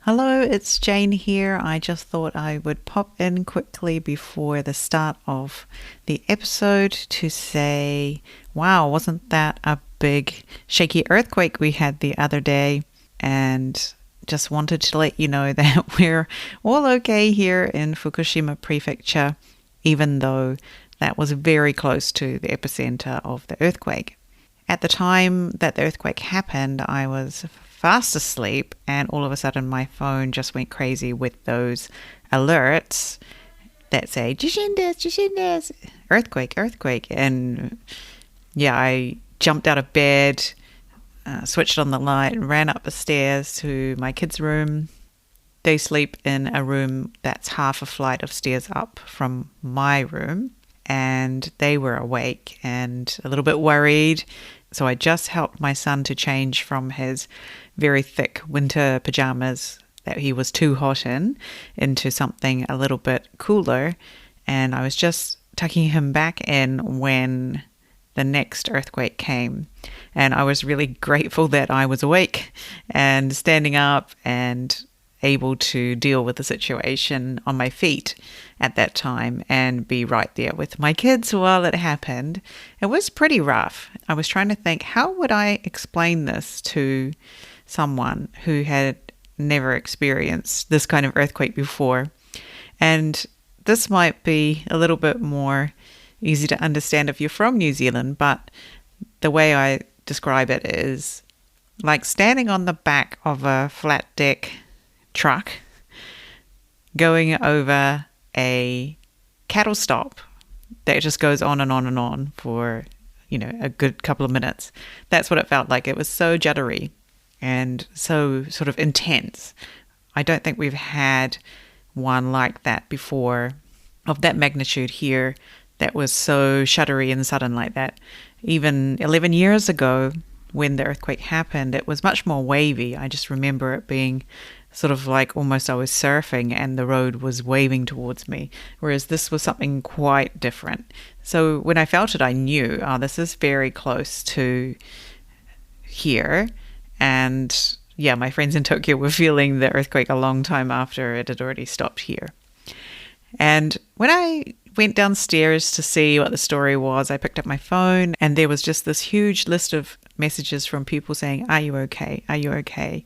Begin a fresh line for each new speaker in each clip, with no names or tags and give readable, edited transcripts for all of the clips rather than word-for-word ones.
Hello, it's Jane here. I just thought I would pop in quickly before the start of the episode to say, wow, wasn't that a big shaky earthquake we had the other day? And just wanted to let you know that we're all okay here in Fukushima Prefecture, even though that was very close to the epicenter of the earthquake. At the time that the earthquake happened, I was fast asleep, and all of a sudden my phone just went crazy with those alerts that say "Jishin desu, jishin desu," earthquake, and I jumped out of bed, switched on the light, and ran up the stairs to my kids' room. They sleep in a room that's half a flight of stairs up from my room, and they were awake and a little bit worried. So I just helped my son to change from his very thick winter pajamas that he was too hot in into something a little bit cooler. And I was just tucking him back in when the next earthquake came. And I was really grateful that I was awake and standing up and able to deal with the situation on my feet at that time and be right there with my kids while it happened. It was pretty rough. I was trying to think, how would I explain this to someone who had never experienced this kind of earthquake before? And this might be a little bit more easy to understand if you're from New Zealand, but the way I describe it is like standing on the back of a flat deck truck going over a cattle stop that just goes on and on and on for, a good couple of minutes. That's what it felt like. It was so juddery and so sort of intense. I don't think we've had one like that before of that magnitude here that was so shuddery and sudden like that. Even 11 years ago when the earthquake happened, it was much more wavy. I just remember it being sort of like almost I was surfing and the road was waving towards me, whereas this was something quite different. So when I felt it, I knew, this is very close to here. And my friends in Tokyo were feeling the earthquake a long time after it had already stopped here. And when I went downstairs to see what the story was, I picked up my phone and there was just this huge list of messages from people saying, "Are you okay? Are you okay?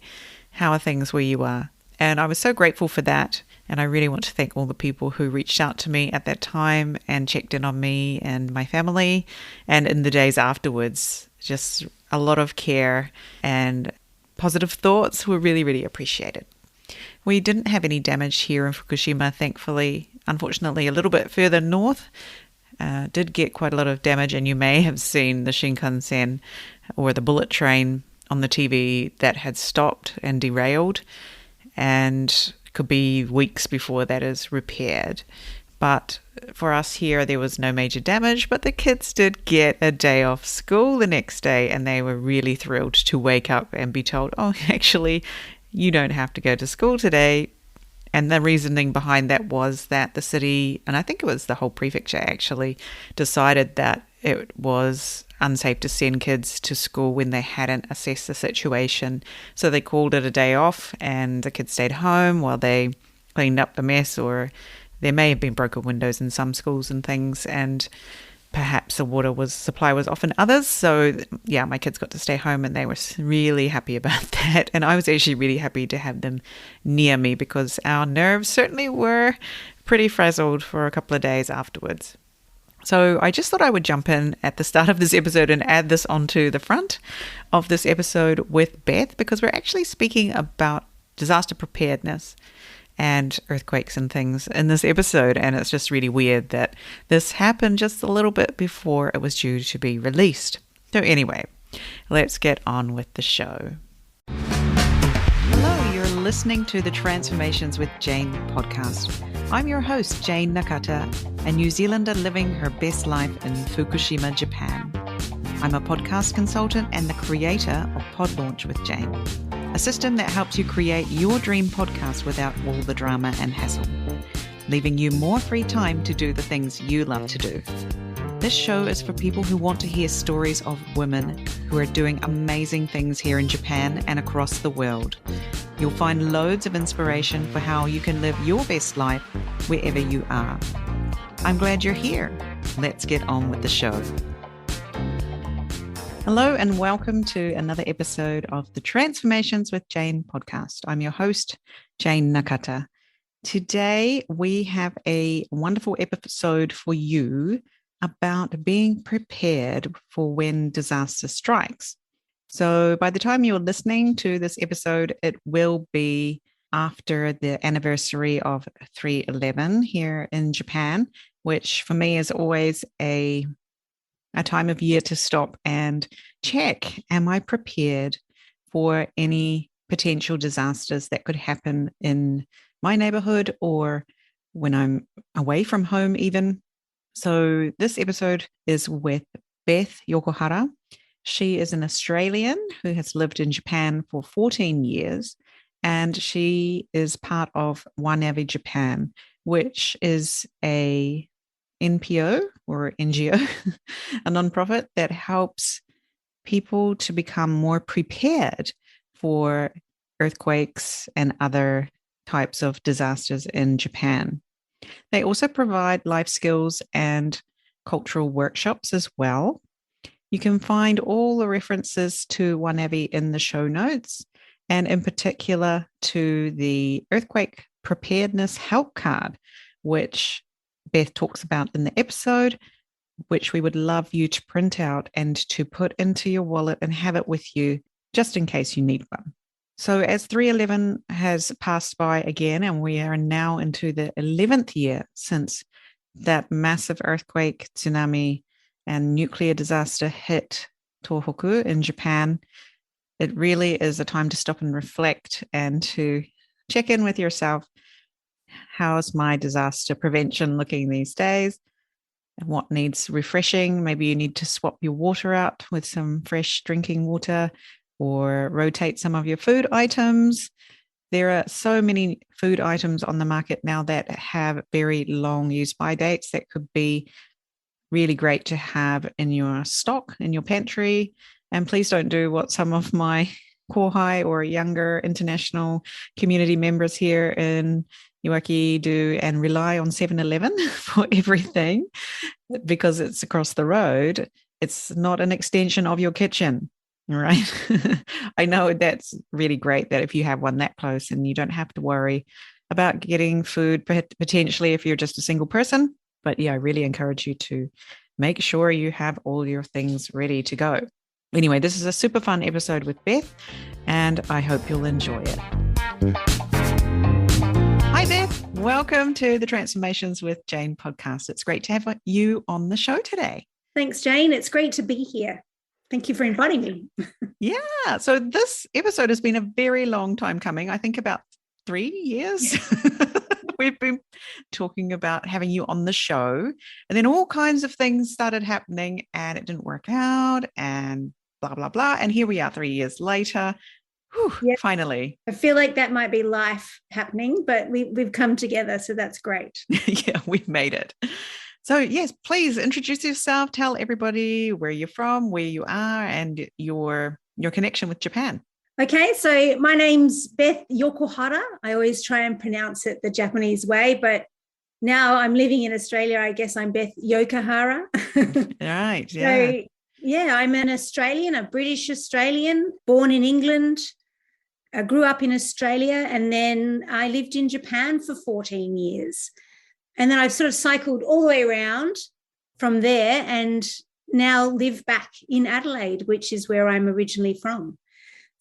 How are things where you are?" And I was so grateful for that. And I really want to thank all the people who reached out to me at that time and checked in on me and my family. And in the days afterwards, just a lot of care and positive thoughts were really, really appreciated. We didn't have any damage here in Fukushima, thankfully. Unfortunately, a little bit further north did get quite a lot of damage, and you may have seen the Shinkansen or the bullet train on the TV that had stopped and derailed, and could be weeks before that is repaired. But for us here, there was no major damage, but the kids did get a day off school the next day, and they were really thrilled to wake up and be told, "Oh, actually, you don't have to go to school today." And the reasoning behind that was that the city, and I think it was the whole prefecture actually, decided that it was unsafe to send kids to school when they hadn't assessed the situation. So they called it a day off and the kids stayed home while they cleaned up the mess, or there may have been broken windows in some schools and things, and perhaps the water supply was off in others. So my kids got to stay home and they were really happy about that. And I was actually really happy to have them near me because our nerves certainly were pretty frazzled for a couple of days afterwards. So I just thought I would jump in at the start of this episode and add this onto the front of this episode with Beth, because we're actually speaking about disaster preparedness and earthquakes and things in this episode. And it's just really weird that this happened just a little bit before it was due to be released. So anyway, let's get on with the show. Hello, you're listening to the Transformations with Jane podcast. I'm your host, Jane Nakata, a New Zealander living her best life in Fukushima, Japan. I'm a podcast consultant and the creator of Pod Launch with Jane, a system that helps you create your dream podcast without all the drama and hassle, leaving you more free time to do the things you love to do. This show is for people who want to hear stories of women who are doing amazing things here in Japan and across the world. You'll find loads of inspiration for how you can live your best life wherever you are. I'm glad you're here. Let's get on with the show. Hello and welcome to another episode of the Transformations with Jayne podcast. I'm your host, Jayne Nakata. Today we have a wonderful episode for you about being prepared for when disaster strikes. So by the time you're listening to this episode, it will be after the anniversary of 3/11 here in Japan, which for me is always a time of year to stop and check, am I prepared for any potential disasters that could happen in my neighborhood or when I'm away from home even? So this episode is with Beth Yokohara. She is an Australian who has lived in Japan for 14 years, and she is part of Wanavi Japan, which is a NPO or NGO, a nonprofit that helps people to become more prepared for earthquakes and other types of disasters in Japan. They also provide life skills and cultural workshops as well. You can find all the references to Wanavi in the show notes, and in particular to the Earthquake Preparedness Help Card, which Beth talks about in the episode, which we would love you to print out and to put into your wallet and have it with you just in case you need one. So as 3/11 has passed by again, and we are now into the 11th year since that massive earthquake, tsunami, and nuclear disaster hit Tohoku in Japan, it really is a time to stop and reflect and to check in with yourself. How's my disaster prevention looking these days? And what needs refreshing? Maybe you need to swap your water out with some fresh drinking water or rotate some of your food items. There are so many food items on the market now that have very long use-by dates that could be really great to have in your stock, in your pantry. And please don't do what some of my kohai or younger international community members here in Iwaki do and rely on 7-Eleven for everything because it's across the road. It's not an extension of your kitchen, right? I know that's really great that if you have one that close and you don't have to worry about getting food potentially if you're just a single person. But yeah, I really encourage you to make sure you have all your things ready to go. Anyway, this is a super fun episode with Beth, and I hope you'll enjoy it. Hi, Beth. Welcome to the Transformations with Jayne podcast. It's great to have you on the show today.
Thanks, Jayne. It's great to be here. Thank you for inviting me.
Yeah. So this episode has been a very long time coming. I think about 3 years. We've been talking about having you on the show, and then all kinds of things started happening and it didn't work out and blah, blah, blah. And here we are 3 years later. Whew, yep. Finally.
I feel like that might be life happening, but we've come together. So that's great.
Yeah, we've made it. So yes, please introduce yourself. Tell everybody where you're from, where you are, and your connection with Japan.
Okay, so my name's Beth Yokohara. I always try and pronounce it the Japanese way, but now I'm living in Australia. I guess I'm Beth Yokohara.
Right, yeah.
So, yeah, I'm an Australian, a British Australian, born in England. I grew up in Australia, and then I lived in Japan for 14 years. And then I've sort of cycled all the way around from there and now live back in Adelaide, which is where I'm originally from.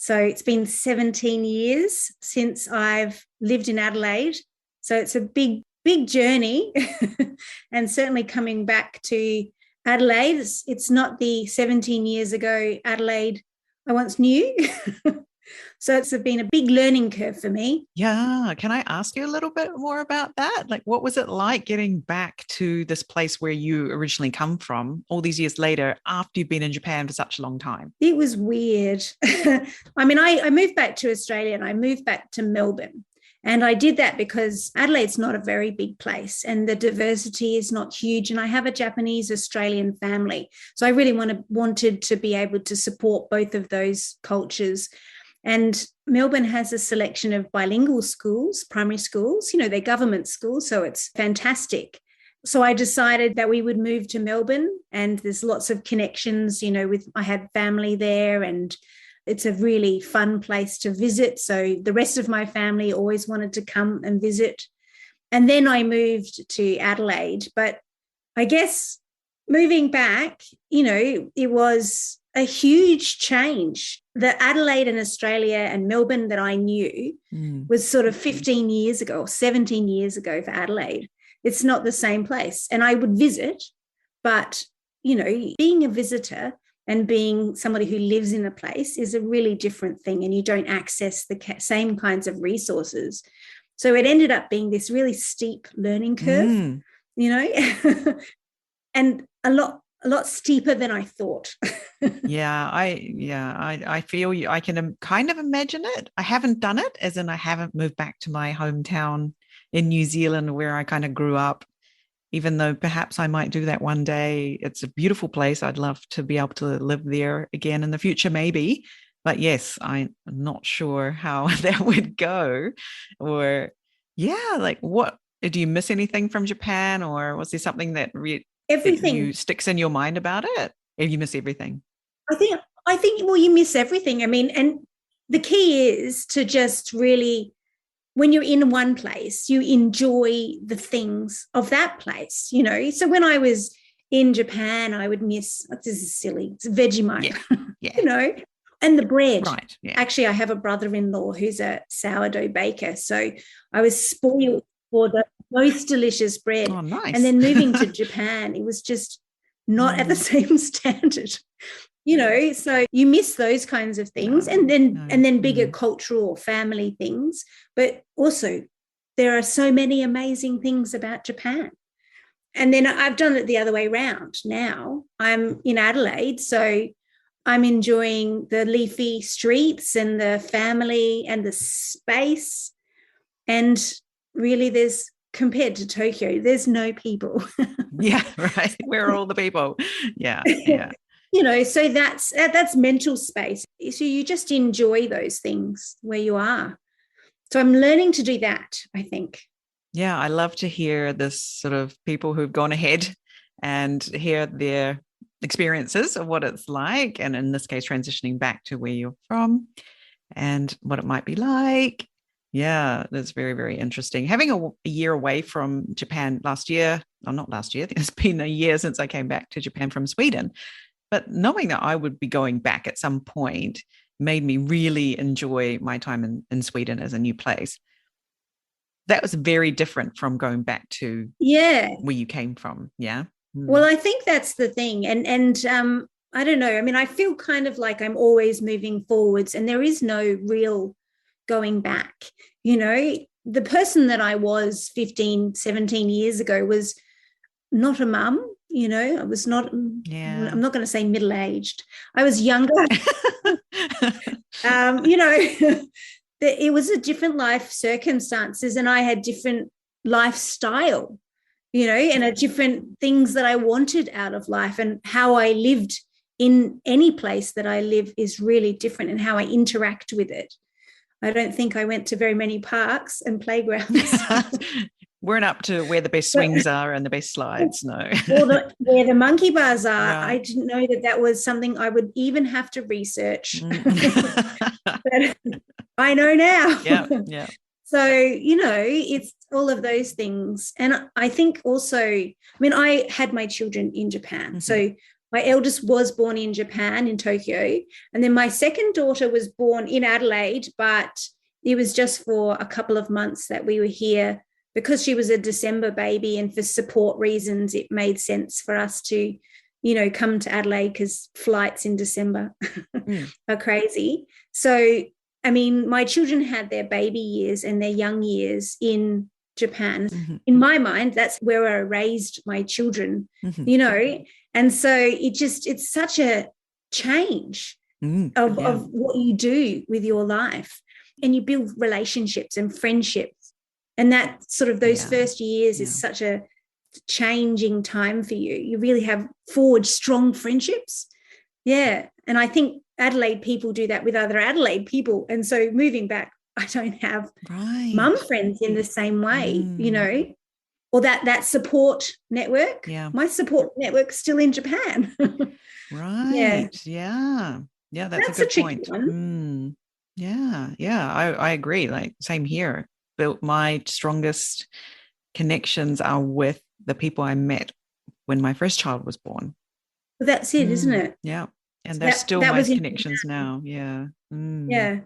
So it's been 17 years since I've lived in Adelaide. So it's a big, big journey. And certainly coming back to Adelaide, it's not the 17 years ago Adelaide I once knew. So it's been a big learning curve for me.
Yeah. Can I ask you a little bit more about that? Like, what was it like getting back to this place where you originally come from all these years later after you've been in Japan for such a long time?
It was weird. I mean, I moved back to Australia and I moved back to Melbourne. And I did that because Adelaide's not a very big place and the diversity is not huge. And I have a Japanese Australian family. So I really wanted to be able to support both of those cultures. And Melbourne has a selection of bilingual schools, primary schools, they're government schools, so it's fantastic. So I decided that we would move to Melbourne, and there's lots of connections, I had family there, and it's a really fun place to visit. So the rest of my family always wanted to come and visit. And then I moved to Adelaide. But I guess moving back, it was a huge change. The Adelaide and Australia and Melbourne that I knew was sort of 15 years ago or 17 years ago for Adelaide. It's not the same place. And I would visit, but, being a visitor and being somebody who lives in a place is a really different thing, and you don't access the same kinds of resources. So it ended up being this really steep learning curve, and a lot steeper than I thought.
I feel you. I can kind of imagine it. I haven't done it, as in I haven't moved back to my hometown in New Zealand where I kind of grew up, even though perhaps I might do that one day. It's a beautiful place. I'd love to be able to live there again in the future, maybe. But yes, I'm not sure how that would go. Or, what, do you miss anything from Japan? Or was there something that
everything
sticks in your mind about it? Or you miss everything?
I think, well, you miss everything. I mean, and the key is to just really, when you're in one place, you enjoy the things of that place, So when I was in Japan, I would miss, this is silly, it's Vegemite, and the bread.
Right. Yeah.
Actually, I have a brother-in-law who's a sourdough baker. So I was spoiled for the most delicious bread.
Oh, nice.
And then moving to Japan, it was just not at the same standard. So you miss those kinds of things, and then bigger cultural or family things. But also, there are so many amazing things about Japan. And then I've done it the other way around. Now I'm in Adelaide, so I'm enjoying the leafy streets and the family and the space. And really, compared to Tokyo, there's no people.
Yeah, right. Where are all the people? Yeah.
So that's mental space. So you just enjoy those things where you are. So I'm learning to do that, I think.
Yeah, I love to hear this sort of people who've gone ahead and hear their experiences of what it's like. And in this case, transitioning back to where you're from and what it might be like. Yeah, that's very, very interesting. Having a year away from Japan last year, not last year, it's been a year since I came back to Japan from Sweden. But knowing that I would be going back at some point made me really enjoy my time in Sweden as a new place. That was very different from going back to where you came from. Yeah.
Well, I think that's the thing. And I don't know. I mean, I feel kind of like I'm always moving forwards, and there is no real going back. The person that I was 15, 17 years ago was not a mum. I was not, I'm not going to say middle-aged. I was younger. It was a different life circumstances, and I had different lifestyle, and a different things that I wanted out of life, and how I lived in any place that I live is really different, and how I interact with it. I don't think I went to very many parks and playgrounds.
Weren't up to where the best swings are and the best slides, no.
Or where the monkey bars are.
Right.
I didn't know that was something I would even have to research. But I know now.
Yeah.
So, it's all of those things. And I think also, I had my children in Japan. Mm-hmm. So my eldest was born in Japan, in Tokyo. And then my second daughter was born in Adelaide, but it was just for a couple of months that we were here because she was a December baby, and for support reasons, it made sense for us to, come to Adelaide because flights in December are crazy. So, my children had their baby years and their young years in Japan. Mm-hmm. In my mind, that's where I raised my children, and so it's such a change of what you do with your life, and you build relationships and friendships. And that sort of those first years is such a changing time for you. You really have forged strong friendships. Yeah. And I think Adelaide people do that with other Adelaide people. And so moving back, I don't have mum friends in the same way, you know, or that support network.
Yeah.
My support network's still in Japan.
Right. Yeah. That's a good point. Yeah. I agree. Like, same here. Built my strongest connections are with the people I met when my first child was born.
Well, that's it, isn't it?
Yeah. And
So
they're still my
was
connections now. Yeah.
Yeah.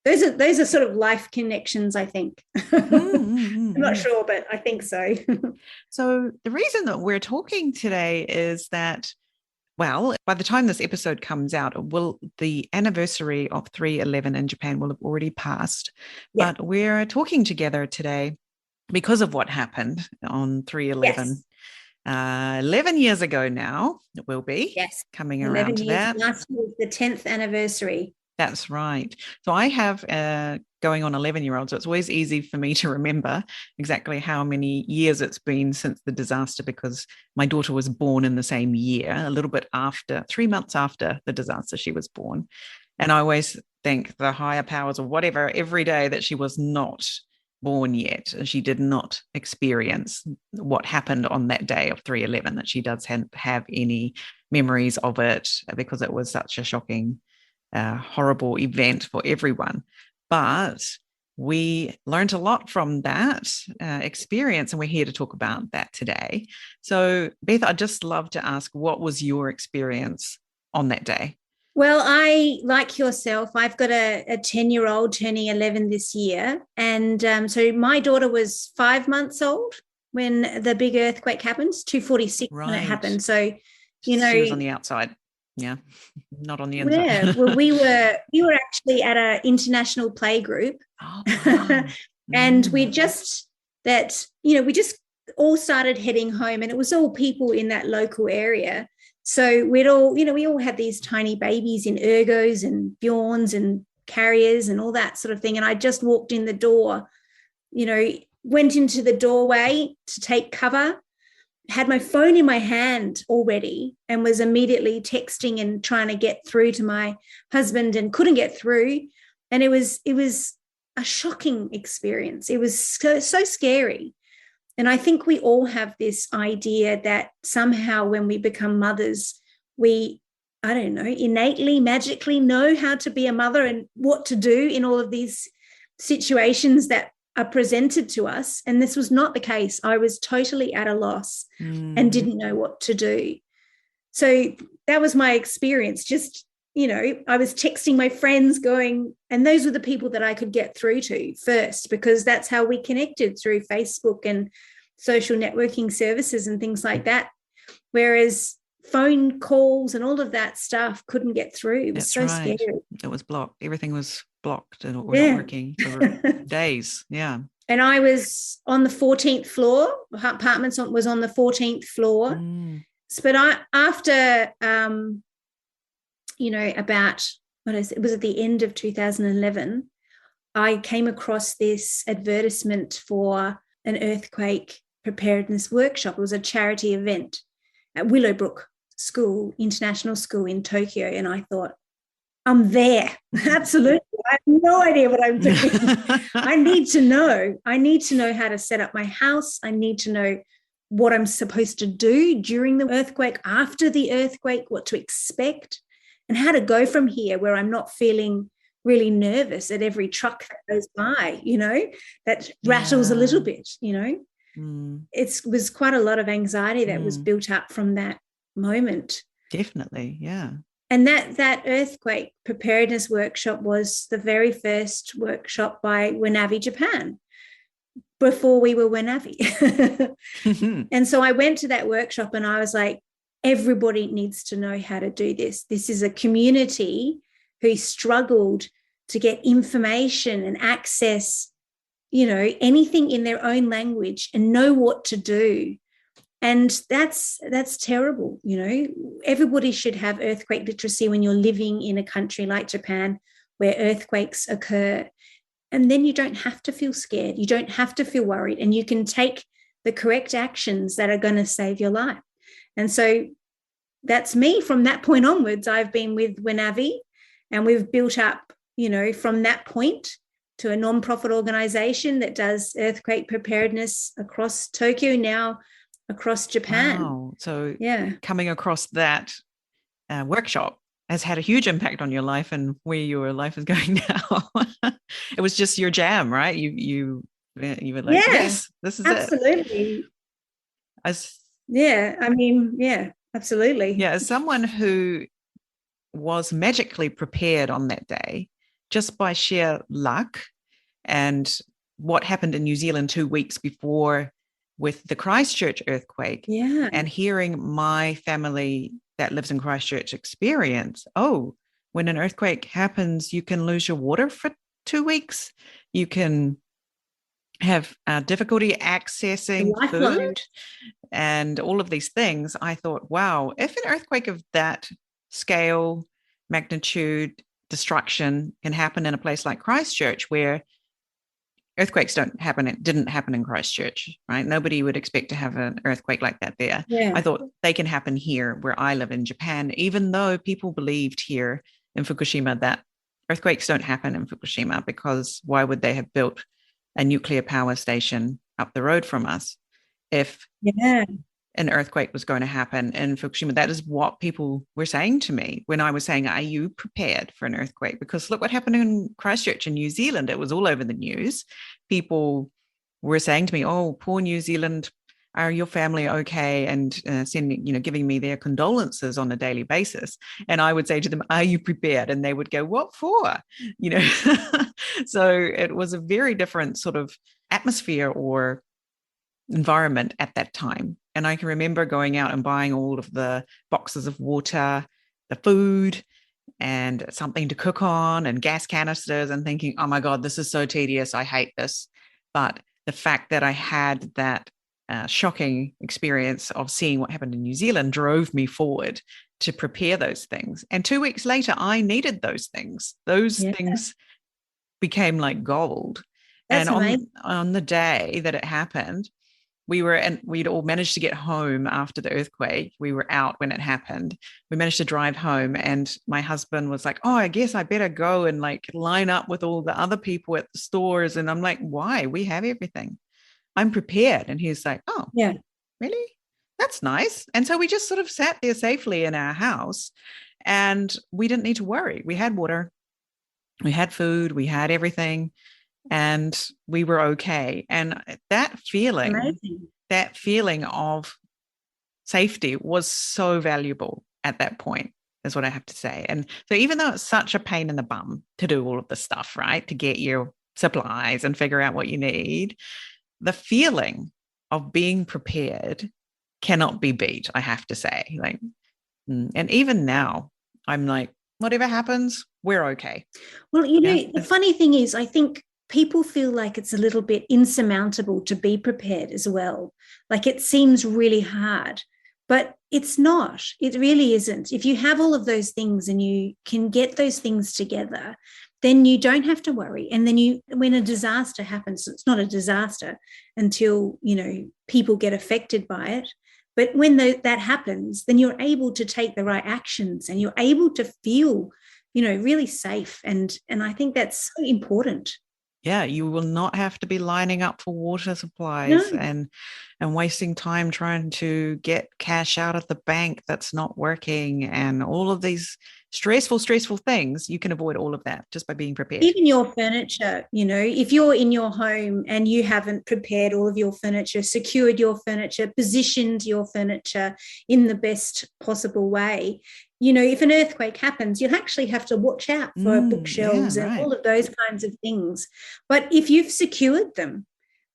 Those are sort of life connections, I think. I'm not sure, but I think so.
So the reason that we're talking today is that, well, by the time this episode comes out, the anniversary of 3/11 in Japan will have already passed. Yeah. But we're talking together today because of what happened on 3/11. Yes. 11 years ago now, it will be. Yes. Coming around to that.
Last year was the 10th anniversary.
That's right. So I have going on 11-year-old, so it's always easy for me to remember exactly how many years it's been since the disaster, because my daughter was born in the same year, a little bit after, 3 months after the disaster she was born. And I always thank the higher powers or whatever every day that she was not born yet. She did not experience what happened on that day of 3/11, that she does have any memories of it, because it was such a shocking horrible event for everyone. But we learned a lot from that experience, and we're here to talk about that today. So, Beth, I'd just love to ask, what was your experience on that day?
Well, I, like yourself, I've got a 10-year-old turning 11 this year. And so my daughter was 5 months old when the big earthquake happened, 2:46 when it happened. So, you know,
she was on the outside. Yeah, not on the inside.
Yeah, well, we were actually at an international play group.
Oh, wow.
And we just all started heading home, and it was all people in that local area. So we all had these tiny babies in ergos and bjorns and carriers and all that sort of thing. And I just walked in the door, went into the doorway to take cover, had my phone in my hand already, and was immediately texting and trying to get through to my husband and couldn't get through. And it was a shocking experience. It was so scary. And I think we all have this idea that somehow when we become mothers, we, I don't know, innately, magically know how to be a mother and what to do in all of these situations that are presented to us. And this was not the case. I was totally at a loss and didn't know what to do. So that was my experience. Just, I was texting my friends going, and those were the people that I could get through to first, because that's how we connected, through Facebook and social networking services and things like that. Whereas phone calls and all of that stuff couldn't get through. It was scary.
It was blocked. Everything was blocked and not working for days. Yeah. And
I was on the 14th floor. Apartments was on the 14th floor. But after, about, it was at the end of 2011, I came across this advertisement for an earthquake preparedness workshop. It was a charity event at Willowbrook School, International School in Tokyo. And I thought, I'm there. Absolutely. I have no idea what I'm doing. I need to know. I need to know how to set up my house. I need to know what I'm supposed to do during the earthquake, after the earthquake, what to expect, and how to go from here where I'm not feeling really nervous at every truck that goes by, that rattles a little bit, It was quite a lot of anxiety that was built up from that moment.
Definitely, yeah.
And that earthquake preparedness workshop was the very first workshop by Wanavi Japan, before we were Wanavi. And so I went to that workshop and I was like, everybody needs to know how to do this. This is a community who struggled to get information and access, anything in their own language and know what to do. And that's terrible. Everybody should have earthquake literacy when you're living in a country like Japan where earthquakes occur. And then you don't have to feel scared. You don't have to feel worried, and you can take the correct actions that are going to save your life. And so that's me. From that point onwards, I've been with Wanavi, And we've built up, from that point to a non-profit organization that does earthquake preparedness across Tokyo, now across Japan.
Wow. So
yeah,
coming across that workshop has had a huge impact on your life and where your life is going now. It was just your jam, right? You were like,
yeah,
yes, this is it.
absolutely.
As
Yeah, I mean, yeah, absolutely.
as someone who was magically prepared on that day, just by sheer luck and what happened in New Zealand 2 weeks before with the Christchurch earthquake,
Yeah,
and hearing my family that lives in Christchurch experience, oh, when an earthquake happens, you can lose your water for 2 weeks. You can have difficulty
the
accessing
lifeline.
food and all of these things. I thought, wow, if an earthquake of that scale, magnitude, destruction can happen in a place like Christchurch, where earthquakes didn't happen in Christchurch, right? Nobody would expect to have an earthquake like that there.
Yeah,
I thought they can happen here where I live in Japan, even though people believed here in Fukushima that earthquakes don't happen in Fukushima, because why would they have built a nuclear power station up the road from us if
yeah,
an earthquake was going to happen in Fukushima? That is what people were saying to me when I was saying, are you prepared for an earthquake? Because look what happened in Christchurch in New Zealand. It was all over the news. People were saying to me, oh, poor New Zealand, are your family okay? And sending, giving me their condolences on a daily basis. And I would say to them, are you prepared? And they would go, what for? So it was a very different sort of atmosphere or environment at that time. And I can remember going out and buying all of the boxes of water, the food, and something to cook on, and gas canisters, and thinking, oh my God, this is so tedious. I hate this. But the fact that I had that shocking experience of seeing what happened in New Zealand drove me forward to prepare those things. And 2 weeks later, I needed those things. Those
yeah.
things became like gold.
That's
And
amazing.
on the day that it happened, we'd all managed to get home after the earthquake. We were out when it happened. We managed to drive home, and my husband was like, oh, I guess I better go and like line up with all the other people at the stores. And I'm like, why? We have everything. I'm prepared. And he's like, oh,
Yeah,
really? That's nice. And so we just sort of sat there safely in our house, and we didn't need to worry. We had water, we had food, we had everything, and we were okay. And
amazing.
that feeling of safety was so valuable at that point, is what I have to say. And so even though it's such a pain in the bum to do all of the stuff, right, to get your supplies and figure out what you need, the feeling of being prepared cannot be beat, I have to say. Like, and even now, I'm like, whatever happens, we're okay.
Well,
Yeah.
the funny thing is, I think people feel like it's a little bit insurmountable to be prepared as well. Like it seems really hard, but it's not. It really isn't. If you have all of those things and you can get those things together, then you don't have to worry. And then when a disaster happens, it's not a disaster until, people get affected by it. But when that happens, then you're able to take the right actions and you're able to feel, really safe. And I think that's so important.
Yeah, you will not have to be lining up for water
No,
supplies and wasting time trying to get cash out of the bank that's not working, and all of these stressful things. You can avoid all of that just by being prepared.
even your furniture, if you're in your home and you haven't prepared all of your furniture, secured your furniture, positioned your furniture in the best possible way, if an earthquake happens, you'll actually have to watch out for bookshelves and all of those kinds of things. But if you've secured them,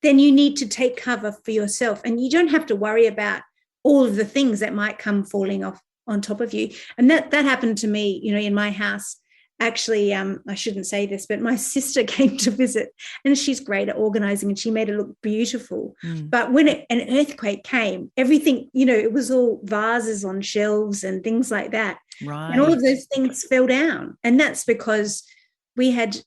then you need to take cover for yourself, and you don't have to worry about all of the things that might come falling off on top of you. And that happened to me, in my house. Actually, I shouldn't say this, but my sister came to visit, and she's great at organizing, and she made it look beautiful. But when an earthquake came, everything, it was all vases on shelves and things like that.
Right.
And all of those things fell down. And that's because we had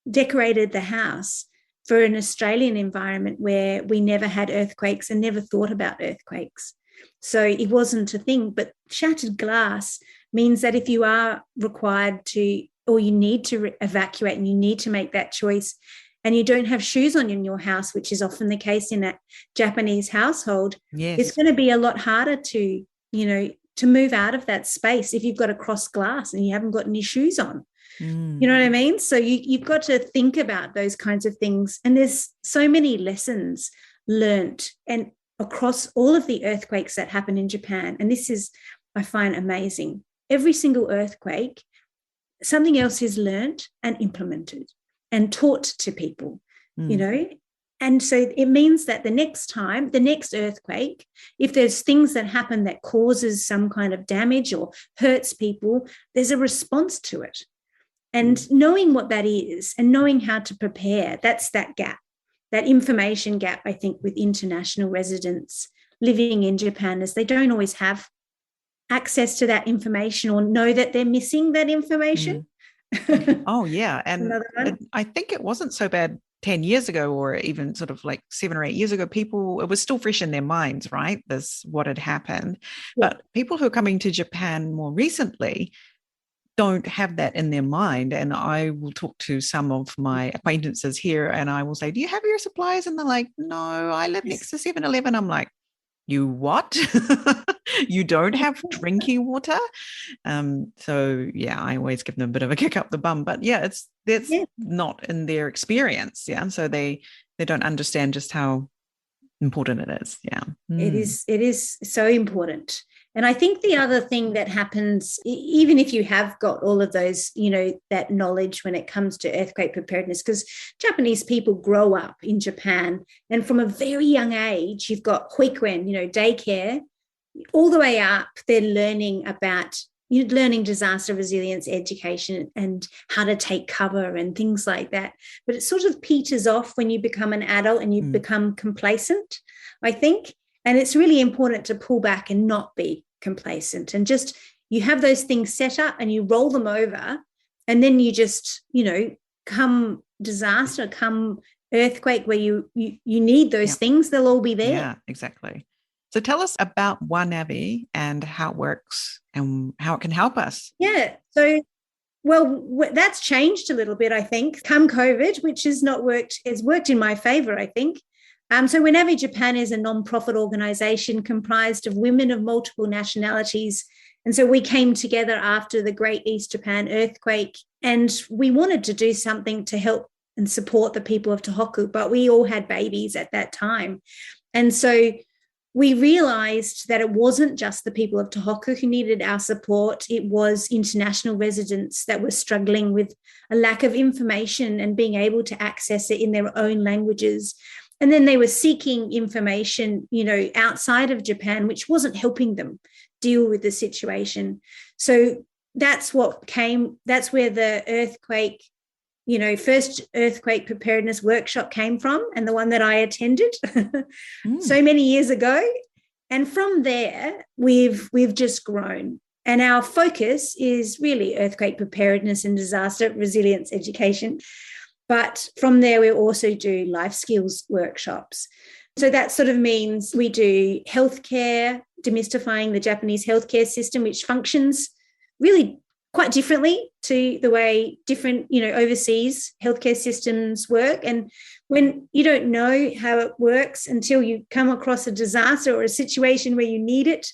decorated the house for an Australian environment where we never had earthquakes and never thought about earthquakes. So it wasn't a thing. But shattered glass means that if you are required to or you need to evacuate and you need to make that choice, and you don't have shoes on in your house, which is often the case in a Japanese household, it's going to be a lot harder to, to move out of that space if you've got to cross glass and you haven't got any shoes on. You know what I mean? So you've got to think about those kinds of things. And there's so many lessons learnt and across all of the earthquakes that happen in Japan. And this is, I find, amazing. Every single earthquake, something else is learnt and implemented and taught to people, And so it means that the next earthquake, if there's things that happen that causes some kind of damage or hurts people, there's a response to it. And knowing what that is and knowing how to prepare, that's that gap, that information gap, I think, with international residents living in Japan, as they don't always have access to that information or know that they're missing that information.
Oh, yeah. And I think it wasn't so bad 10 years ago, or even sort of like 7 or 8 years ago. It was still fresh in their minds, right? What had happened. Yeah. But people who are coming to Japan more recently don't have that in their mind. And I will talk to some of my acquaintances here and I will say, do you have your supplies? And they're like, no, I live next to 7-Eleven. I'm like, you what? You don't have drinking water? So yeah, I always give them a bit of a kick up the bum, but yeah, that's not in their experience. Yeah. So they don't understand just how important it is. Yeah.
It is so important. And I think the other thing that happens, even if you have got all of those, that knowledge when it comes to earthquake preparedness, because Japanese people grow up in Japan, and from a very young age, you've got hoikuen, daycare, all the way up, they're learning about, learning disaster resilience education and how to take cover and things like that. But it sort of peters off when you become an adult and you become complacent, I think. And it's really important to pull back and not be complacent, and just, you have those things set up and you roll them over, and then you just, come disaster, come earthquake, where you need those things, they'll all be there.
Yeah, exactly. So tell us about Wanabe and how it works and how it can help us.
Yeah. So, well, that's changed a little bit, I think, come COVID, which has worked in my favor, I think. So Wanabe Japan is a non-profit organisation comprised of women of multiple nationalities. And so we came together after the Great East Japan earthquake, and we wanted to do something to help and support the people of Tohoku, but we all had babies at that time. And so we realised that it wasn't just the people of Tohoku who needed our support. It was international residents that were struggling with a lack of information and being able to access it in their own languages. And then they were seeking information, outside of Japan, which wasn't helping them deal with the situation. So that's where the earthquake, first earthquake preparedness workshop came from, and the one that I attended so many years ago. And from there, we've just grown. And our focus is really earthquake preparedness and disaster resilience education. But from there, we also do life skills workshops. So that sort of means we do healthcare, demystifying the Japanese healthcare system, which functions really quite differently to the way different, overseas healthcare systems work. And when you don't know how it works until you come across a disaster or a situation where you need it,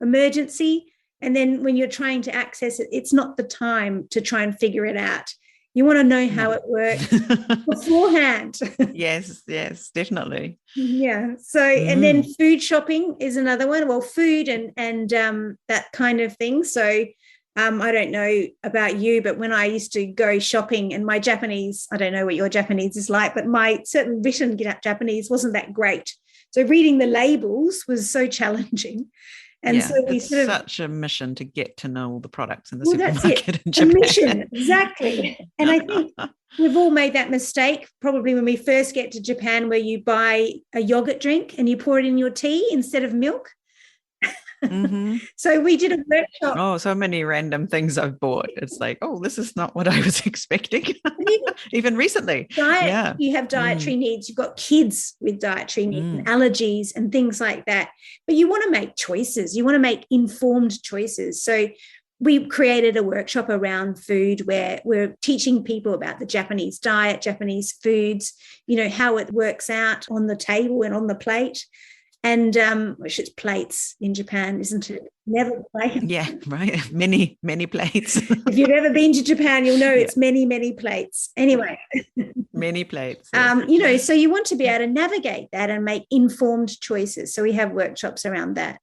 emergency, and then when you're trying to access it, it's not the time to try and figure it out. You want to know how it works beforehand.
Yes, definitely.
Yeah. So, and then food shopping is another one. Well, food and that kind of thing. So I don't know about you, but when I used to go shopping, and my Japanese, I don't know what your Japanese is like, but my certain written Japanese wasn't that great. So reading the labels was so challenging. And so we
it's such a mission to get to know all the products in the
supermarket
in Japan.
A mission, exactly. And I think we've all made that mistake probably when we first get to Japan, where you buy a yogurt drink and you pour it in your tea instead of milk. So we did a workshop.
Oh, so many random things I've bought. It's like, oh, this is not what I was expecting. Even recently.
You have dietary needs. You've got kids with dietary needs and allergies and things like that. But you want to make choices. You want to make informed choices. So we created a workshop around food where we're teaching people about the Japanese diet, Japanese foods, how it works out on the table and on the plate. And which is plates in Japan, isn't it? Never plates.
Yeah, right. Many plates.
If you've ever been to Japan, you'll know it's many plates. Anyway.
Many plates. Yes.
So you want to be able to navigate that and make informed choices. So we have workshops around that.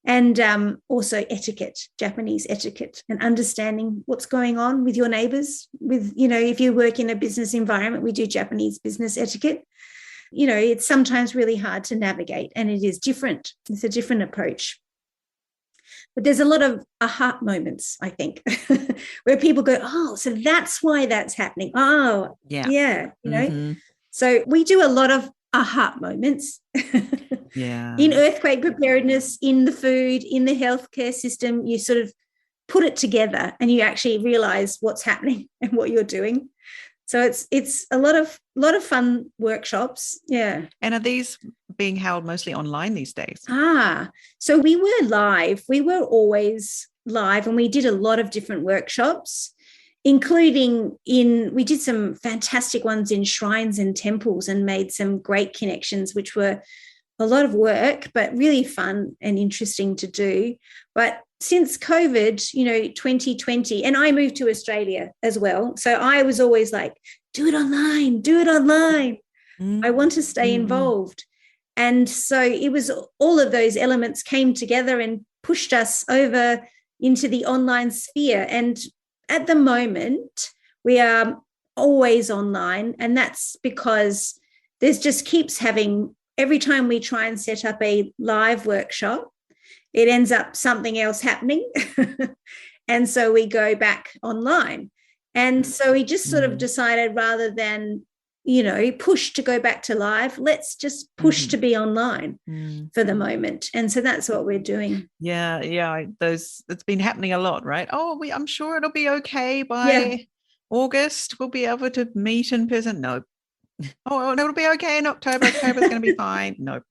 And also etiquette, Japanese etiquette, and understanding what's going on with your neighbors. If you work in a business environment, we do Japanese business etiquette. It's sometimes really hard to navigate, and it is different. It's a different approach. But there's a lot of aha moments, I think, where people go, oh, so that's why that's happening. Oh, yeah. So we do a lot of aha moments.
Yeah.
In earthquake preparedness, in the food, in the healthcare system, you sort of put it together and you actually realize what's happening and what you're doing. So it's a lot of fun workshops. Yeah.
And are these being held mostly online these days?
So we were live. We were always live, and we did a lot of different workshops, including we did some fantastic ones in shrines and temples and made some great connections, which were a lot of work, but really fun and interesting to do. But since COVID, 2020, and I moved to Australia as well. So I was always like, do it online. I want to stay involved. And so it was all of those elements came together and pushed us over into the online sphere. And at the moment, we are always online. And that's because there's just keeps having, every time we try and set up a live workshop, it ends up something else happening. And so we go back online. And so we just sort of decided, rather than, push to go back to live, let's just push to be online for the moment. And so that's what we're doing.
Yeah. It's been happening a lot, right? Oh, I'm sure it'll be okay by August. We'll be able to meet in person. No. Oh, it'll be okay in October. October's going to be fine. No.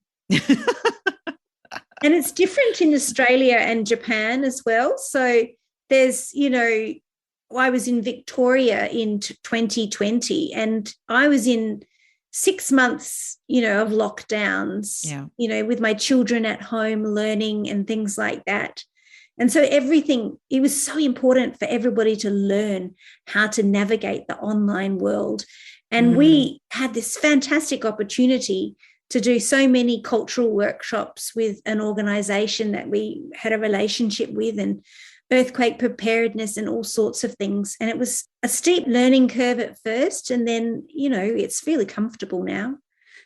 And it's different in Australia and Japan as well. So there's, I was in Victoria in 2020, and I was in 6 months, of lockdowns, with my children at home learning and things like that. And so it was so important for everybody to learn how to navigate the online world. And we had this fantastic opportunity to do so many cultural workshops with an organization that we had a relationship with, and earthquake preparedness and all sorts of things. And it was a steep learning curve at first. And then, it's really comfortable now.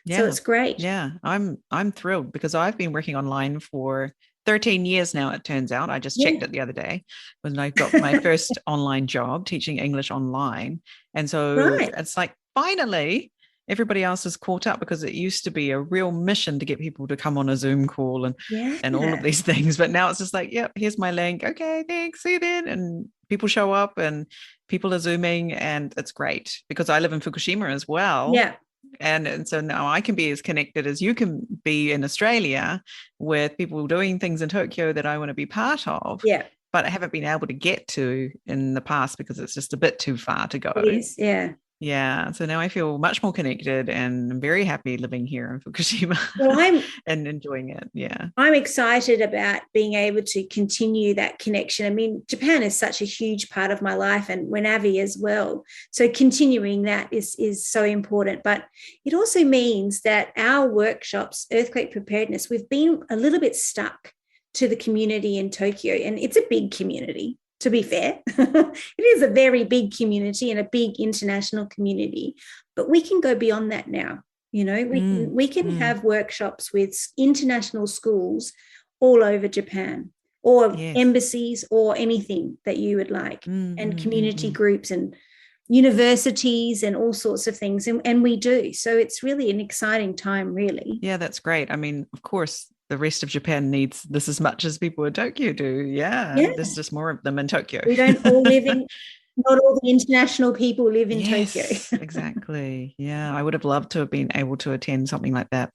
Yeah. So it's great.
Yeah, I'm thrilled because I've been working online for 13 years now, it turns out. I just checked it the other day when I got my first online job teaching English online. And so it's like, finally, everybody else is caught up, because it used to be a real mission to get people to come on a Zoom call and all of these things. But now it's just like, here's my link. Okay, thanks. See you then. And people show up and people are Zooming, and it's great because I live in Fukushima as well.
Yeah.
And so now I can be as connected as you can be in Australia with people doing things in Tokyo that I want to be part of.
Yeah.
But I haven't been able to get to in the past because it's just a bit too far to go.
It is, yeah.
Yeah. So now I feel much more connected, and I'm very happy living here in Fukushima and enjoying it. Yeah.
I'm excited about being able to continue that connection. I mean, Japan is such a huge part of my life, and Winavi as well. So continuing that is so important. But it also means that our workshops, earthquake preparedness, we've been a little bit stuck to the community in Tokyo, and it's a big community. To be fair, it is a very big community and a big international community, but we can go beyond that now. We can have workshops with international schools all over Japan, or embassies, or anything that you would like, and community groups and universities and all sorts of things. And we do. So it's really an exciting time, really.
Yeah, that's great. I mean, of course, the rest of Japan needs this as much as people in Tokyo do. Yeah. There's just more of them in Tokyo.
We don't all live in, not all the international people live in Tokyo.
Exactly. Yeah. I would have loved to have been able to attend something like that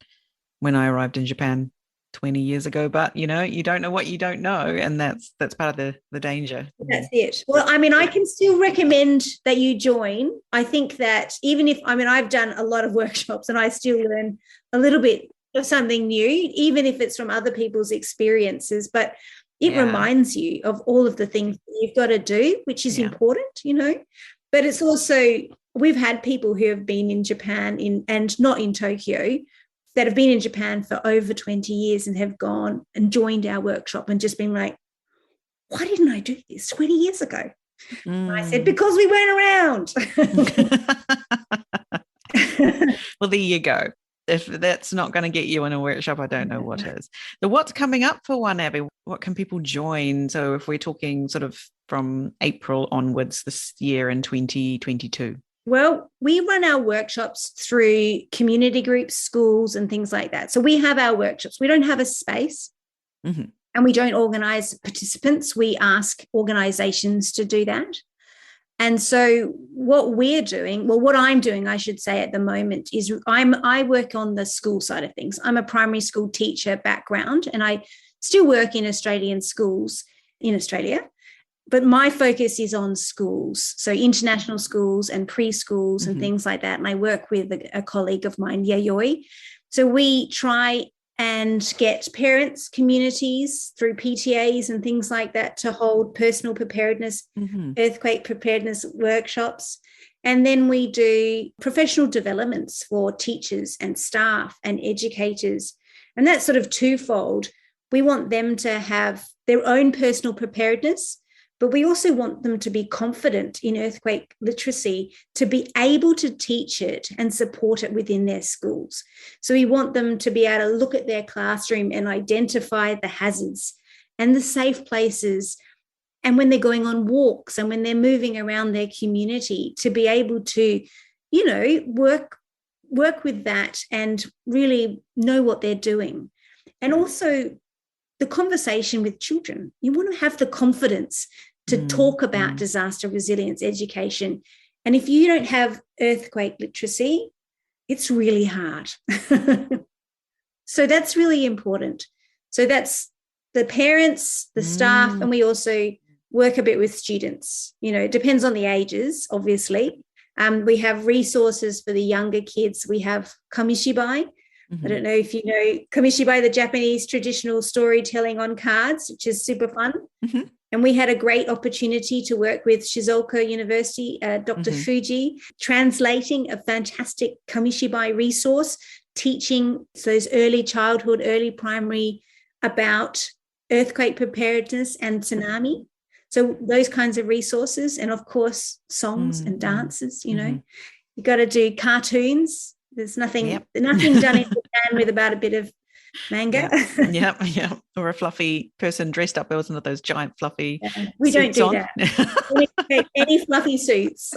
when I arrived in Japan 20 years ago, but you don't know what you don't know, and that's part of the danger.
That's it. Well, I mean, I can still recommend that you join. I think that even if, I mean, I've done a lot of workshops and I still learn a little bit of something new, even if it's from other people's experiences, but it reminds you of all of the things that you've got to do, which is important, but it's also, we've had people who have been in Japan and not in Tokyo, that have been in Japan for over 20 years and have gone and joined our workshop and just been like, why didn't I do this 20 years ago? I said, because we weren't around.
Well, there you go. If that's not going to get you in a workshop, I don't know what is. So what's coming up for One, Abby? What can people join? So if we're talking sort of from April onwards this year in 2022.
Well, we run our workshops through community groups, schools, and things like that. So we have our workshops. We don't have a space, and we don't organise participants. We ask organisations to do that. And so what we're doing, well, what I'm doing, I should say at the moment, is I work on the school side of things. I'm a primary school teacher background, and I still work in Australian schools in Australia. But my focus is on schools, so international schools and preschools and things like that. And I work with a colleague of mine, Yayoi. So we try and get parents, communities through PTAs and things like that to hold personal preparedness, earthquake preparedness workshops. And then we do professional developments for teachers and staff and educators. And that's sort of twofold. We want them to have their own personal preparedness, but we also want them to be confident in earthquake literacy, to be able to teach it and support it within their schools. So we want them to be able to look at their classroom and identify the hazards and the safe places. And when they're going on walks and when they're moving around their community, to be able to, work with that and really know what they're doing. And also the conversation with children. You want to have the confidence to talk about disaster resilience education. And if you don't have earthquake literacy, it's really hard. So that's really important. So that's the parents, the staff, and we also work a bit with students. It depends on the ages, obviously. We have resources for the younger kids. We have kamishibai. I don't know if you know kamishibai, the Japanese traditional storytelling on cards, which is super fun. And we had a great opportunity to work with Shizuoka University, Dr. Fuji, translating a fantastic kamishibai resource, teaching those early childhood, early primary about earthquake preparedness and tsunami. So those kinds of resources, and of course, songs and dances, you got to do cartoons. There's nothing done in Japan with about a bit of manga.
Yep. Or a fluffy person dressed up. There wasn't those giant fluffy
we don't do that. We don't take any fluffy suits.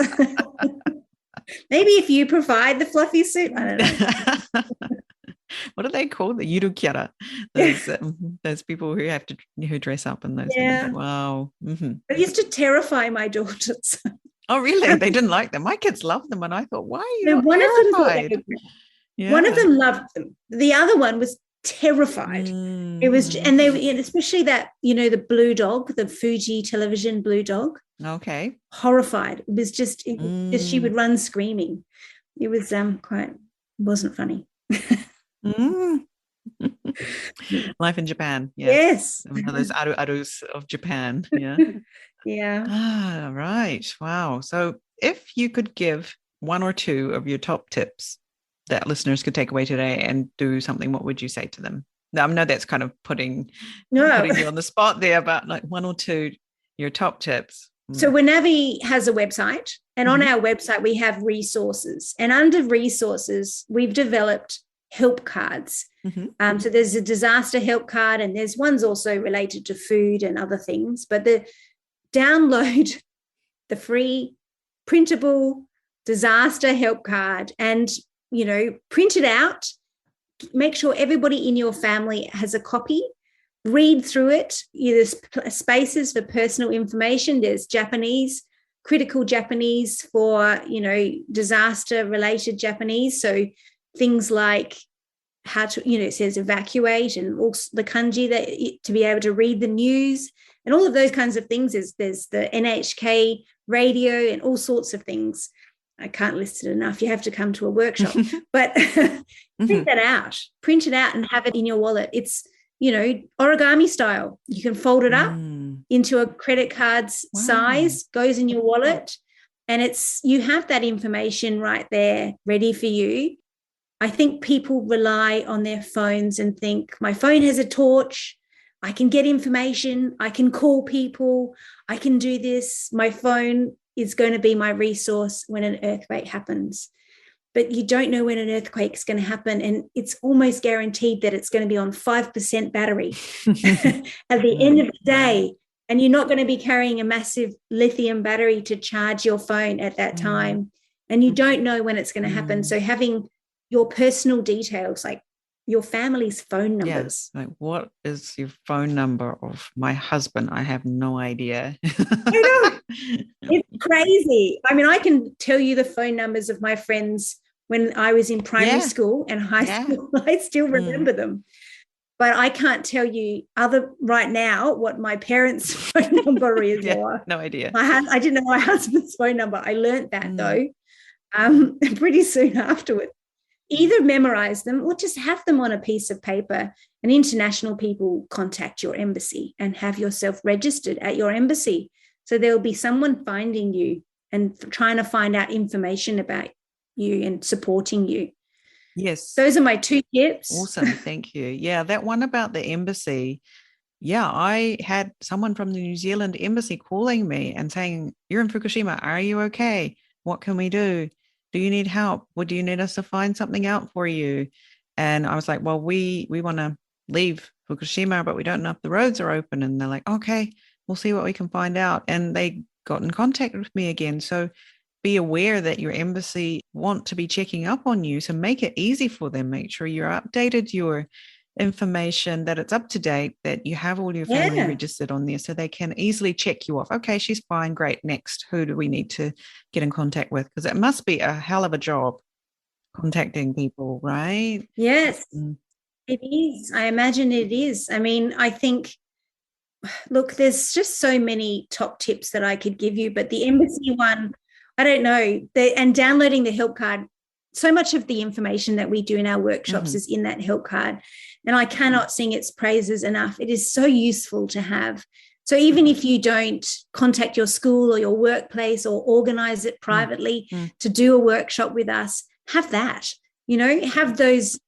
Maybe if you provide the fluffy suit, I don't know.
What are they called? The yurukyara. Those people who dress up in those things. Wow.
It used to terrify my daughters.
Oh, really? They didn't like them. My kids loved them, and I thought, why are you not terrified?
One of them loved them. The other one was terrified. It was, and especially that, the blue dog, the Fuji television blue dog.
Okay.
Horrified. It was just she would run screaming. It was wasn't funny.
Life in Japan.
Yes.
One of those aru-arus of Japan. Yeah.
Yeah.
Ah, right. Wow. So if you could give one or two of your top tips that listeners could take away today and do something, what would you say to them? Now, I know that's kind of putting you on the spot there, but like one or two, your top tips.
So Wanavi has a website, and on our website, we have resources. And under resources, we've developed help cards. So there's a disaster help card, and there's ones also related to food and other things. But download the free printable disaster help card and, print it out. Make sure everybody in your family has a copy. Read through it. There's spaces for personal information. There's Japanese, critical Japanese for, disaster-related Japanese. So things like how to, it says evacuate, and also the kanji to be able to read the news and all of those kinds of things. There's the NHK radio and all sorts of things. I can't list it enough. You have to come to a workshop, but print it out and have it in your wallet. It's, origami style. You can fold it up into a credit card's size, goes in your wallet, and you have that information right there ready for you. I think people rely on their phones and think, my phone has a torch, I can get information, I can call people, I can do this. My phone is going to be my resource when an earthquake happens. But you don't know when an earthquake is going to happen, and it's almost guaranteed that it's going to be on 5% battery at the end of the day, and you're not going to be carrying a massive lithium battery to charge your phone at that time, and you don't know when it's going to happen. So having your personal details, like your family's phone numbers.
Like, what is your phone number of my husband? I have no idea.
I know. It's crazy. I mean, I can tell you the phone numbers of my friends when I was in primary school and high school. I still remember them. But I can't tell you right now what my parents' phone number is.
No idea.
I didn't know my husband's phone number. I learned that though, pretty soon afterwards. Either memorize them or just have them on a piece of paper. And international people contact your embassy and have yourself registered at your embassy. So there will be someone finding you and trying to find out information about you and supporting you.
Yes.
Those are my 2 tips.
Awesome. Thank you. Yeah, that one about the embassy. Yeah, I had someone from the New Zealand embassy calling me and saying, you're in Fukushima. Are you okay? What can we do? Do you need help? Or do you need us to find something out for you? And I was like, well, we want to leave Fukushima, but we don't know if the roads are open. And they're like, okay, we'll see what we can find out. And they got in contact with me again. So be aware that your embassy want to be checking up on you. So make it easy for them. Make sure you're updated your information, that it's up to date, that you have all your family registered on there so they can easily check you off. Okay, she's fine. Great. Next, who do we need to get in contact with? Because it must be a hell of a job contacting people, right?
Yes, it is. I imagine it is. I mean, I think, look, there's just so many top tips that I could give you, but the embassy one, I don't know. And downloading the help card, so much of the information that we do in our workshops is in that help card. And I cannot sing its praises enough. It is so useful to have. So even if you don't contact your school or your workplace or organize it privately to do a workshop with us, have that, have those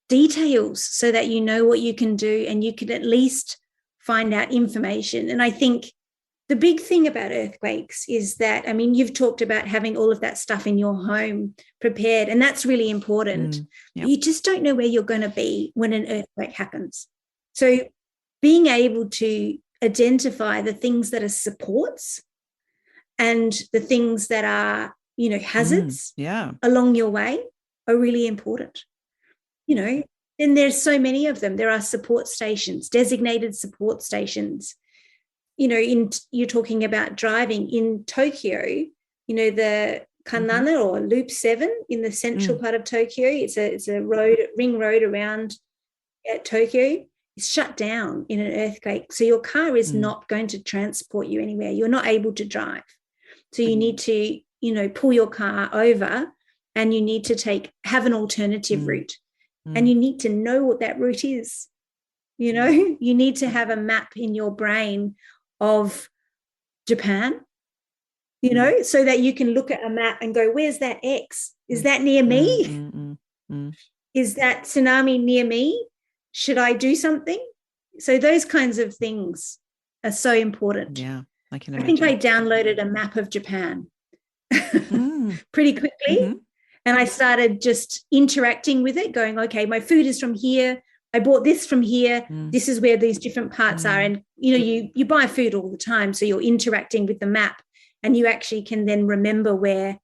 details so that you know what you can do and you can at least find out information. And I think the big thing about earthquakes is that, I mean, you've talked about having all of that stuff in your home prepared, and that's really important. You just don't know where you're going to be when an earthquake happens. So being able to identify the things that are supports and the things that are, hazards along your way are really important. And there's so many of them. There are support stations, designated support stations. You're talking about driving in Tokyo, the Kanana or Loop 7 in the central part of Tokyo. It's a ring road around Tokyo. It's shut down in an earthquake. So your car is not going to transport you anywhere. You're not able to drive. So you need to, pull your car over, and you need to have an alternative route. And you need to know what that route is. You need to have a map in your brain of Japan, so that you can look at a map and go, where's that X? Is that near me? Is that tsunami near me? Should I do something? So those kinds of things are so important.
Yeah, I can imagine.
I think I downloaded a map of Japan pretty quickly. And I started just interacting with it, going, okay, my food is from here. I bought this from here. This is where these different parts are. And, you buy food all the time. So you're interacting with the map, and you actually can then remember where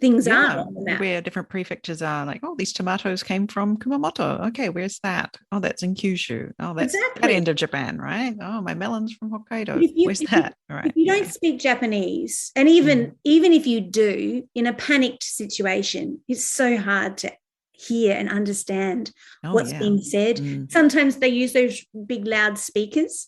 things are on the map.
Where different prefectures are, like, these tomatoes came from Kumamoto. Okay, where's that? Oh, that's in Kyushu. Oh, that's that end of Japan, right? Oh, my melon's from Hokkaido. Where's that? All right.
If you don't speak Japanese, and even if you do, in a panicked situation, it's so hard to hear and understand
Oh,
what's
yeah.
being said.
Mm.
Sometimes they use those big loud speakers,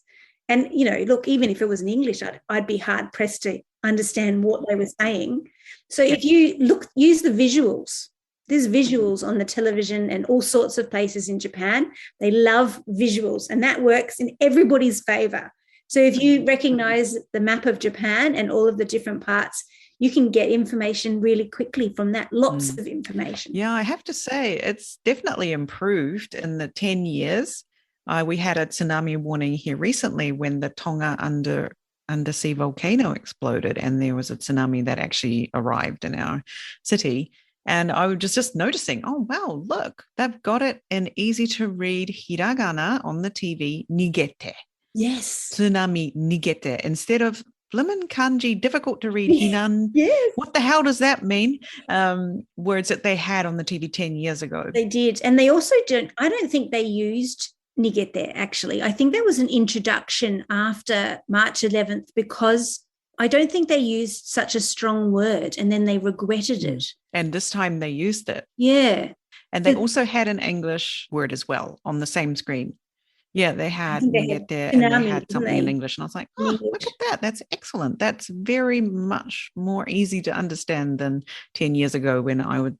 and look, even if it was in English, I'd be hard pressed to understand what they were saying. So if you use the visuals. There's visuals on the television and all sorts of places in Japan. They love visuals, and that works in everybody's favor. So if you recognize the map of Japan and all of the different parts, you can get information really quickly from that, lots of information.
Yeah, I have to say it's definitely improved in the 10 years. We had a tsunami warning here recently when the Tonga undersea volcano exploded, and there was a tsunami that actually arrived in our city. And I was just noticing, oh, wow, look, they've got it in easy to read hiragana on the TV, nigete.
Yes.
Tsunami nigete. Instead of blimmin' kanji, difficult to read, hinan.
Yes.
What the hell does that mean? Words that they had on the TV 10 years ago.
They did. And they also I don't think they used nigete, actually. I think there was an introduction after March 11th because I don't think they used such a strong word, and then they regretted it.
And this time they used it.
Yeah.
And they also had an English word as well on the same screen. Yeah, they had nigete and they had something in English. And I was like, oh, look at that. That's excellent. That's very much more easy to understand than 10 years ago when I was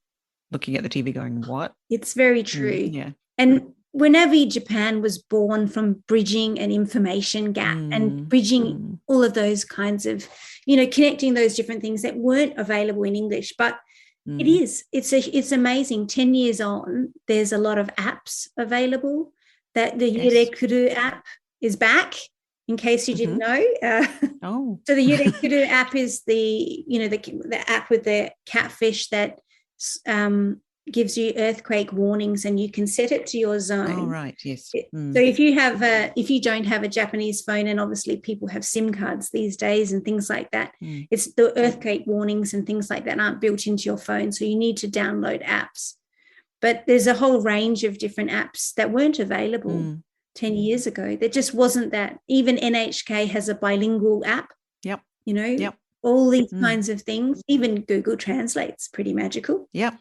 looking at the TV going, what?
It's very true.
Yeah.
And whenever Japan was born from bridging an information gap and bridging all of those kinds of, connecting those different things that weren't available in English. But it's amazing. 10 years on, there's a lot of apps available. That the Yurekuru app is back, in case you didn't know. So the Yurekuru app is the app with the catfish that gives you earthquake warnings, and you can set it to your zone.
Oh, right, yes.
So if you don't have a Japanese phone, and obviously people have SIM cards these days and things like that, it's the earthquake warnings and things like that aren't built into your phone, so you need to download apps. But there's a whole range of different apps that weren't available 10 years ago. There just wasn't that. Even NHK has a bilingual app.
Yep.
All these kinds of things. Even Google Translate's pretty magical.
Yep.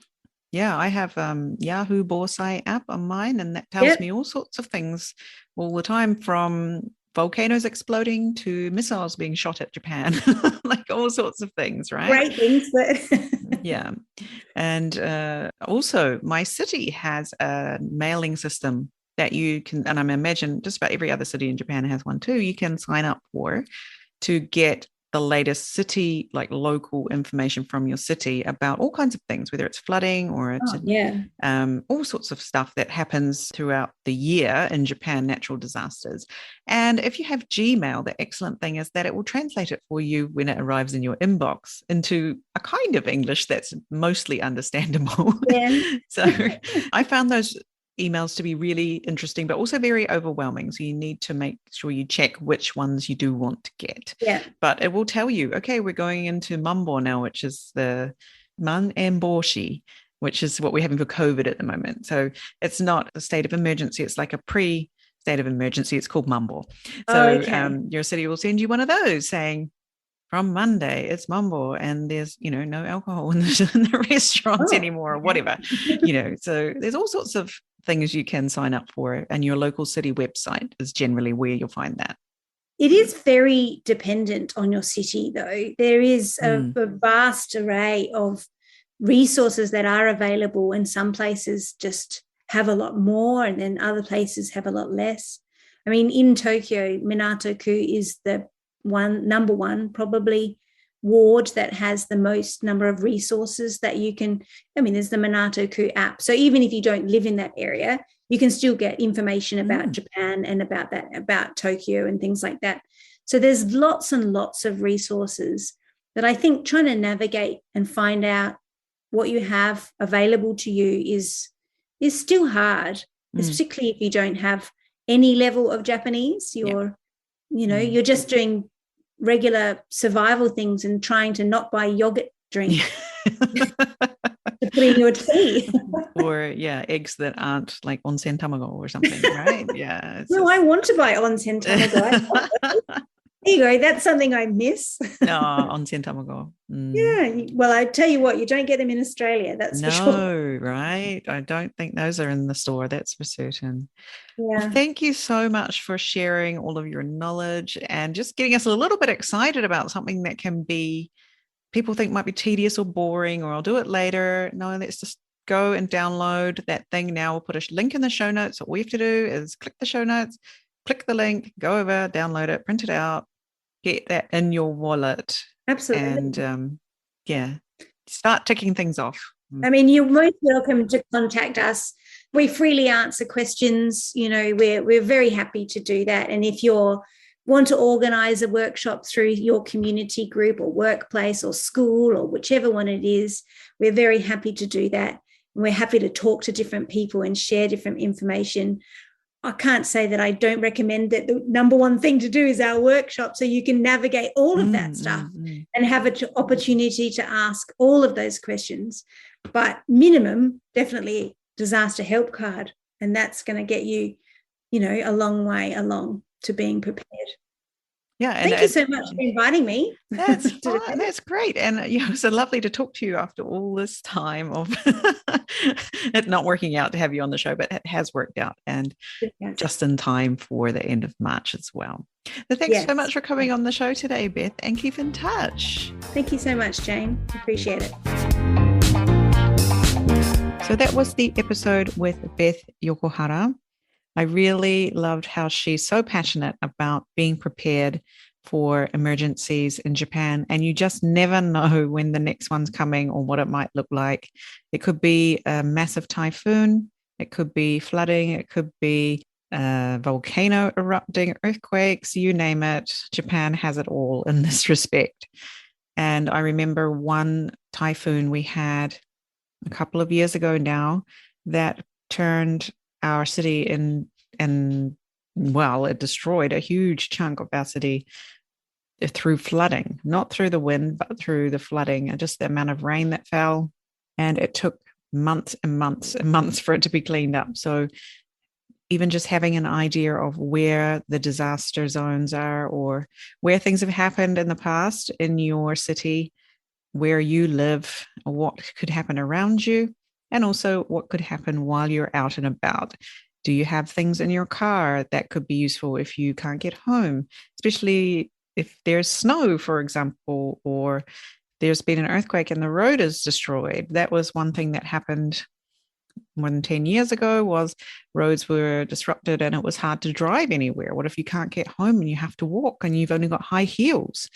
Yeah, I have Yahoo Borsai app on mine, and that tells me all sorts of things all the time, from volcanoes exploding to missiles being shot at Japan, like all sorts of things, right?
Great things.
Yeah. And also my city has a mailing system that you can, and I imagine just about every other city in Japan has one too, you can sign up for to get the latest city, like local information from your city about all kinds of things, whether it's flooding or it's all sorts of stuff that happens throughout the year in Japan, natural disasters. And if you have Gmail, the excellent thing is that it will translate it for you when it arrives in your inbox into a kind of English that's mostly understandable.
Yeah.
So I found those emails to be really interesting, but also very overwhelming. So you need to make sure you check which ones you do want to get.
Yeah.
But it will tell you, okay, we're going into Mambo now, which is the Man and Boshi, which is what we're having for COVID at the moment. So it's not a state of emergency. It's like a pre-state of emergency. It's called Mambo. So your city will send you one of those saying, from Monday, it's Mambo, and there's, no alcohol in the restaurants anymore, or whatever, So there's all sorts of things you can sign up for, and your local city website is generally where you'll find that.
It is very dependent on your city, though. There is a vast array of resources that are available, and some places just have a lot more, and then other places have a lot less. I mean, in Tokyo, Minato-ku is the number one probably ward that has the most number of resources that you can. I mean, there's the Minato-ku app, so even if you don't live in that area, you can still get information about Japan and about Tokyo and things like that. So there's lots and lots of resources that I think trying to navigate and find out what you have available to you is still hard, particularly if you don't have any level of Japanese. You're just doing regular survival things and trying to not buy yogurt drink to put in your tea.
Or eggs that aren't like onsen tamago or something, right? Yeah.
No, I want to buy onsen tamago. you go. That's something I miss.
Onsen tamago.
Yeah. Well, I tell you what, you don't get them in Australia. That's for sure.
No, right? I don't think those are in the store. That's for certain.
Yeah.
Well, thank you so much for sharing all of your knowledge and just getting us a little bit excited about something that can be, people think might be tedious or boring, or I'll do it later. No, let's just go and download that thing now. We'll put a link in the show notes. All we have to do is click the show notes, click the link, go over, download it, print it out, get that in your wallet.
Absolutely.
And start ticking things off.
I mean, you're most welcome to contact us. We freely answer questions. You know, we're very happy to do that. And if you want to organize a workshop through your community group or workplace or school or whichever one it is, we're very happy to do that. And we're happy to talk to different people and share different information. I can't say that I don't recommend that the number one thing to do is our workshop, so you can navigate all of that stuff and have an opportunity to ask all of those questions. But minimum, definitely disaster help card. And that's going to get you, a long way along to being prepared.
Yeah.
Thank you so much for inviting me.
That's fine. That's great. And it was so lovely to talk to you after all this time of it not working out to have you on the show, but it has worked out, and just in time for the end of March as well. So thanks so much for coming on the show today, Beth, and keep in touch.
Thank you so much, Jane. Appreciate it.
So that was the episode with Beth Yokohara. I really loved how she's so passionate about being prepared for emergencies in Japan. And you just never know when the next one's coming or what it might look like. It could be a massive typhoon. It could be flooding. It could be a volcano erupting, earthquakes, you name it. Japan has it all in this respect. And I remember one typhoon we had a couple of years ago now that turned our city it destroyed a huge chunk of our city through flooding, not through the wind, but through the flooding and just the amount of rain that fell. And it took months and months and months for it to be cleaned up. So even just having an idea of where the disaster zones are or where things have happened in the past in your city, where you live, what could happen around you, and also what could happen while you're out and about. Do you have things in your car that could be useful if you can't get home, especially if there's snow, for example, or there's been an earthquake and the road is destroyed? That was one thing that happened more than 10 years ago, was roads were disrupted and it was hard to drive anywhere. What if you can't get home and you have to walk and you've only got high heels?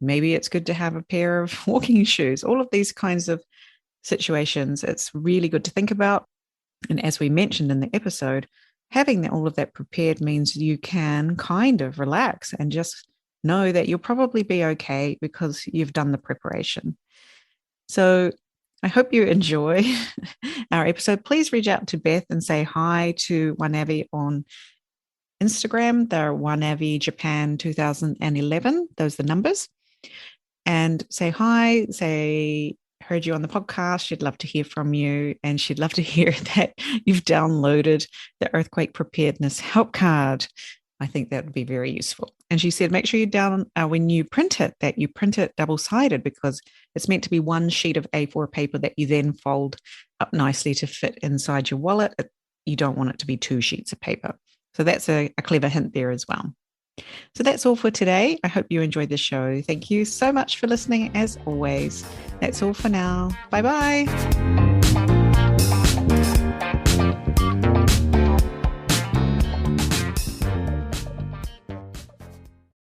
Maybe it's good to have a pair of walking shoes. All of these kinds of situations, it's really good to think about. And as we mentioned in the episode, having all of that prepared means you can kind of relax and just know that you'll probably be okay because you've done the preparation. So I hope you enjoy our episode. Please reach out to Beth and say hi to Wanavi on Instagram. They're Wanavi Japan 2011. Those are the numbers. And say hi, say, heard you on the podcast. She'd love to hear from you. And she'd love to hear that you've downloaded the Earthquake Preparedness Help Card. I think that would be very useful. And she said, make sure when you print it, that you print it double-sided, because it's meant to be one sheet of A4 paper that you then fold up nicely to fit inside your wallet. You don't want it to be two sheets of paper. So that's a clever hint there as well. So that's all for today. I hope you enjoyed the show. Thank you so much for listening as always. That's all for now. Bye-bye.